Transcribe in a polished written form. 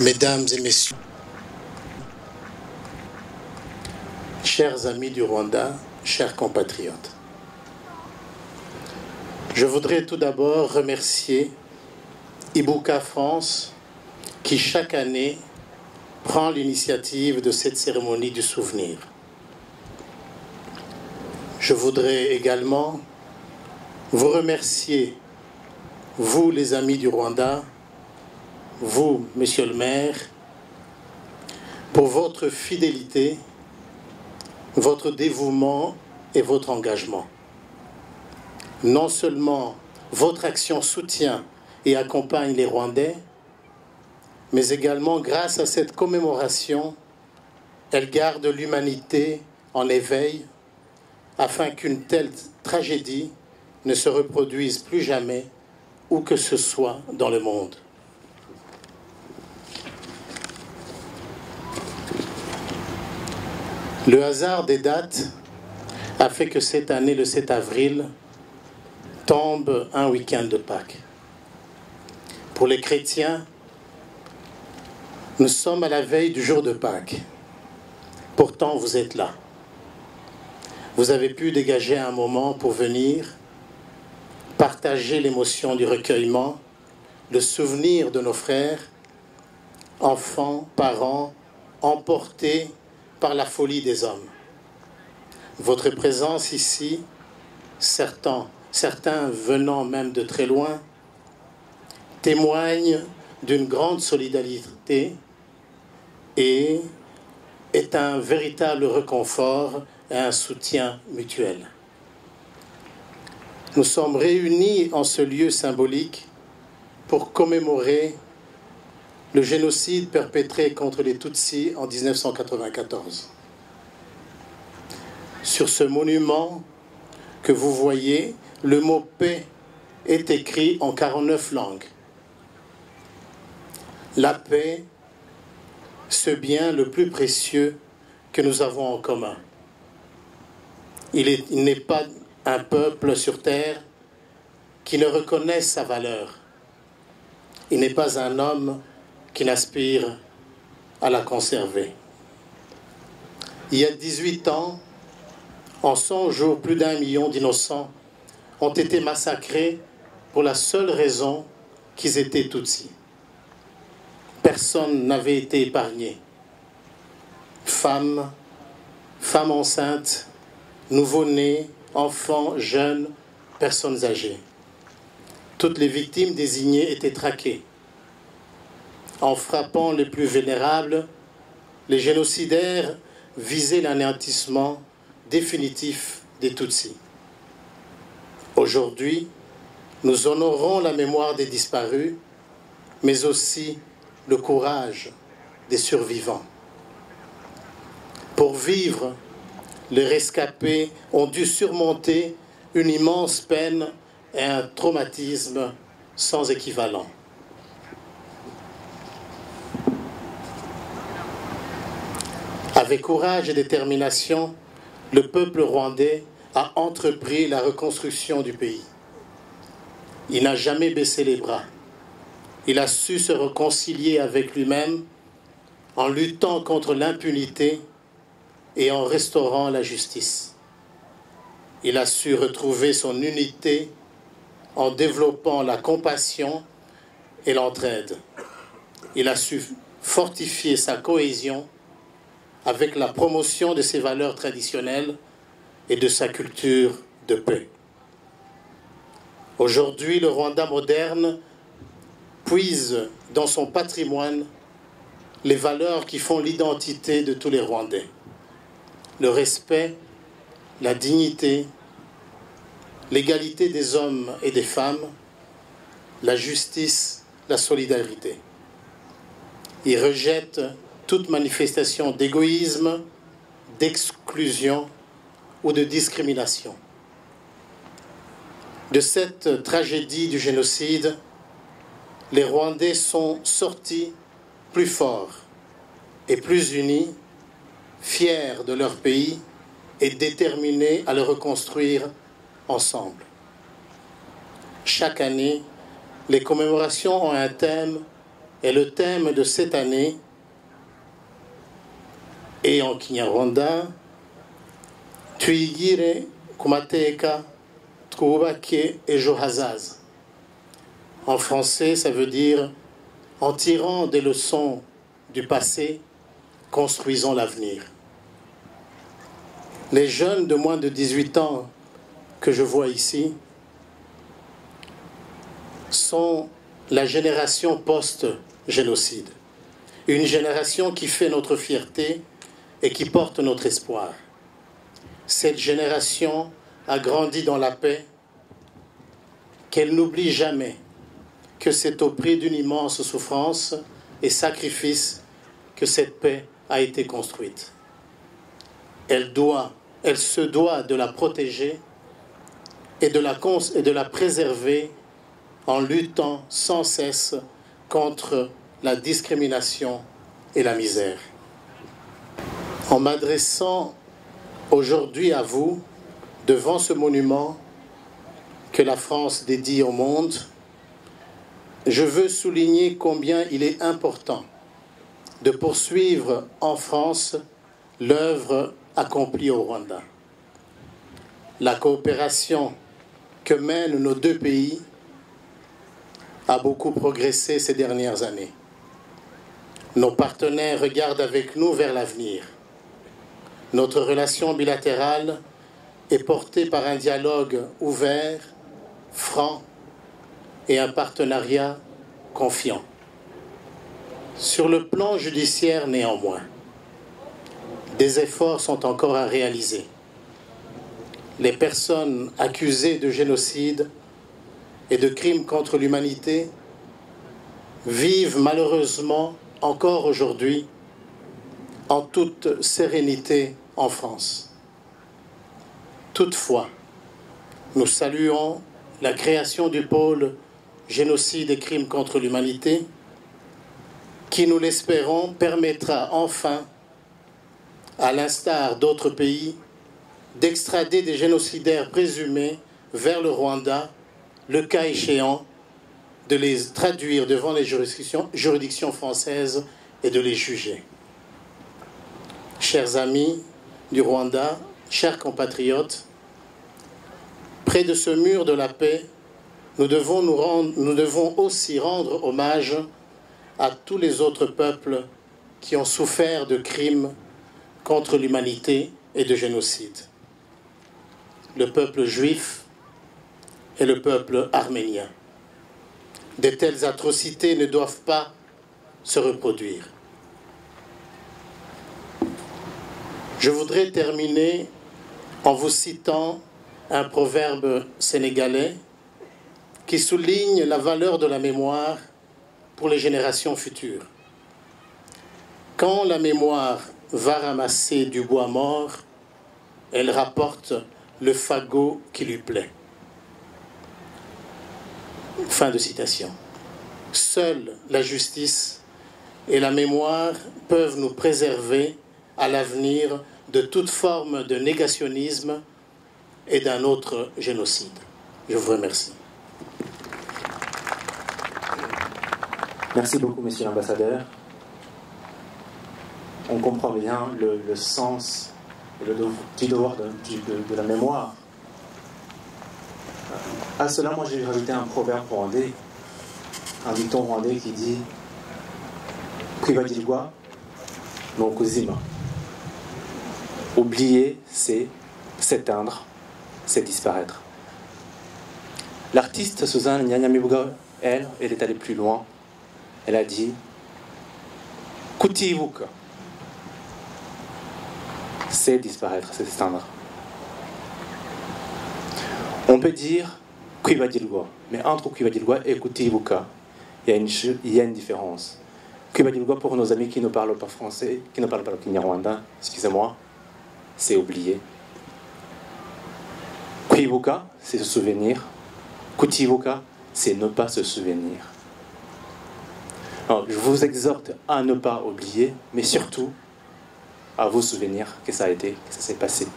Mesdames et messieurs, chers amis du Rwanda, chers compatriotes, je voudrais tout d'abord remercier Ibuka France qui chaque année prend l'initiative de cette cérémonie du souvenir. Je voudrais également vous remercier, vous les amis du Rwanda, vous, Monsieur le maire, pour votre fidélité, votre dévouement et votre engagement. Non seulement votre action soutient et accompagne les Rwandais, mais également grâce à cette commémoration, elle garde l'humanité en éveil afin qu'une telle tragédie ne se reproduise plus jamais où que ce soit dans le monde. Le hasard des dates a fait que cette année, le 7 avril, tombe un week-end de Pâques. Pour les chrétiens, nous sommes à la veille du jour de Pâques. Pourtant, vous êtes là. Vous avez pu dégager un moment pour venir partager l'émotion du recueillement, le souvenir de nos frères, enfants, parents, emportés par la folie des hommes. Votre présence ici, certains venant même de très loin, témoigne d'une grande solidarité et est un véritable réconfort et un soutien mutuel. Nous sommes réunis en ce lieu symbolique pour commémorer le génocide perpétré contre les Tutsis en 1994. Sur ce monument que vous voyez, le mot « paix » est écrit en 49 langues. La paix, ce bien le plus précieux que nous avons en commun. Il n'est pas un peuple sur terre qui ne reconnaisse sa valeur. Il n'est pas un homme qui n'aspire à la conserver. Il y a 18 ans, en 100 jours, plus d'1 million d'innocents ont été massacrés pour la seule raison qu'ils étaient Tutsis. Personne n'avait été épargné. Femmes enceintes, nouveau-nés, enfants, jeunes, personnes âgées. Toutes les victimes désignées étaient traquées. En frappant les plus vulnérables, les génocidaires visaient l'anéantissement définitif des Tutsis. Aujourd'hui, nous honorons la mémoire des disparus, mais aussi le courage des survivants. Pour vivre, les rescapés ont dû surmonter une immense peine et un traumatisme sans équivalent. Avec courage et détermination, le peuple rwandais a entrepris la reconstruction du pays. Il n'a jamais baissé les bras. Il a su se réconcilier avec lui-même en luttant contre l'impunité et en restaurant la justice. Il a su retrouver son unité en développant la compassion et l'entraide. Il a su fortifier sa cohésion avec la promotion de ses valeurs traditionnelles et de sa culture de paix. Aujourd'hui, le Rwanda moderne puise dans son patrimoine les valeurs qui font l'identité de tous les Rwandais. Le respect, la dignité, l'égalité des hommes et des femmes, la justice, la solidarité. Il rejette toute manifestation d'égoïsme, d'exclusion ou de discrimination. De cette tragédie du génocide, les Rwandais sont sortis plus forts et plus unis, fiers de leur pays et déterminés à le reconstruire ensemble. Chaque année, les commémorations ont un thème Et le thème de cette année est en Kinyarwanda, Twigire ku mateka twubake ejo hazaza. En français, ça veut dire en tirant des leçons du passé, construisons l'avenir. Les jeunes de moins de 18 ans que je vois ici sont la génération post-génocide. Une génération qui fait notre fierté et qui porte notre espoir. Cette génération a grandi dans la paix, qu'elle n'oublie jamais que c'est au prix d'une immense souffrance et sacrifice que cette paix a été construite. Elle se doit de la protéger et de la préserver en luttant sans cesse contre la discrimination et la misère. En m'adressant aujourd'hui à vous, devant ce monument que la France dédie au monde, je veux souligner combien il est important de poursuivre en France l'œuvre accomplie au Rwanda. La coopération que mènent nos deux pays a beaucoup progressé ces dernières années. Nos partenaires regardent avec nous vers l'avenir. Notre relation bilatérale est portée par un dialogue ouvert, franc et un partenariat confiant. Sur le plan judiciaire, néanmoins, des efforts sont encore à réaliser. Les personnes accusées de génocide et de crimes contre l'humanité vivent malheureusement encore aujourd'hui en toute sérénité en France. Toutefois, nous saluons la création du pôle génocide et crimes contre l'humanité qui, nous l'espérons, permettra enfin, à l'instar d'autres pays, d'extrader des génocidaires présumés vers le Rwanda, le cas échéant, de les traduire devant les juridictions françaises et de les juger. Chers amis du Rwanda, chers compatriotes, près de ce mur de la paix, nous devons aussi rendre hommage à tous les autres peuples qui ont souffert de crimes contre l'humanité et de génocide. Le peuple juif et le peuple arménien. De telles atrocités ne doivent pas se reproduire. Je voudrais terminer en vous citant un proverbe sénégalais qui souligne la valeur de la mémoire pour les générations futures. Quand la mémoire va ramasser du bois mort, elle rapporte le fagot qui lui plaît. Fin de citation. Seule la justice et la mémoire peuvent nous préserver à l'avenir de toute forme de négationnisme et d'un autre génocide. Je vous remercie. Merci beaucoup, Monsieur l'Ambassadeur. On comprend bien le sens et le devoir de la mémoire. À cela, moi, j'ai rajouté un proverbe rwandais, un dicton rwandais qui dit « Kwibagirwa ni ukuzima ». Oublier, c'est s'éteindre, c'est disparaître. L'artiste Suzanne Nyanyamibwa, elle est allée plus loin. Elle a dit « Kutibuka ». C'est disparaître, c'est s'éteindre. On peut dire Kwibagirwa, mais entre Kwibagirwa et Kutibuka, il y a une différence. Kwibagirwa, pour nos amis qui ne parlent pas français, qui ne parlent pas le Kinyarwanda, excusez-moi, c'est oublier. Kwibuka, c'est se souvenir. Kutibuka, c'est ne pas se souvenir. Alors, je vous exhorte à ne pas oublier, mais surtout à vous souvenir que ça a été, que ça s'est passé.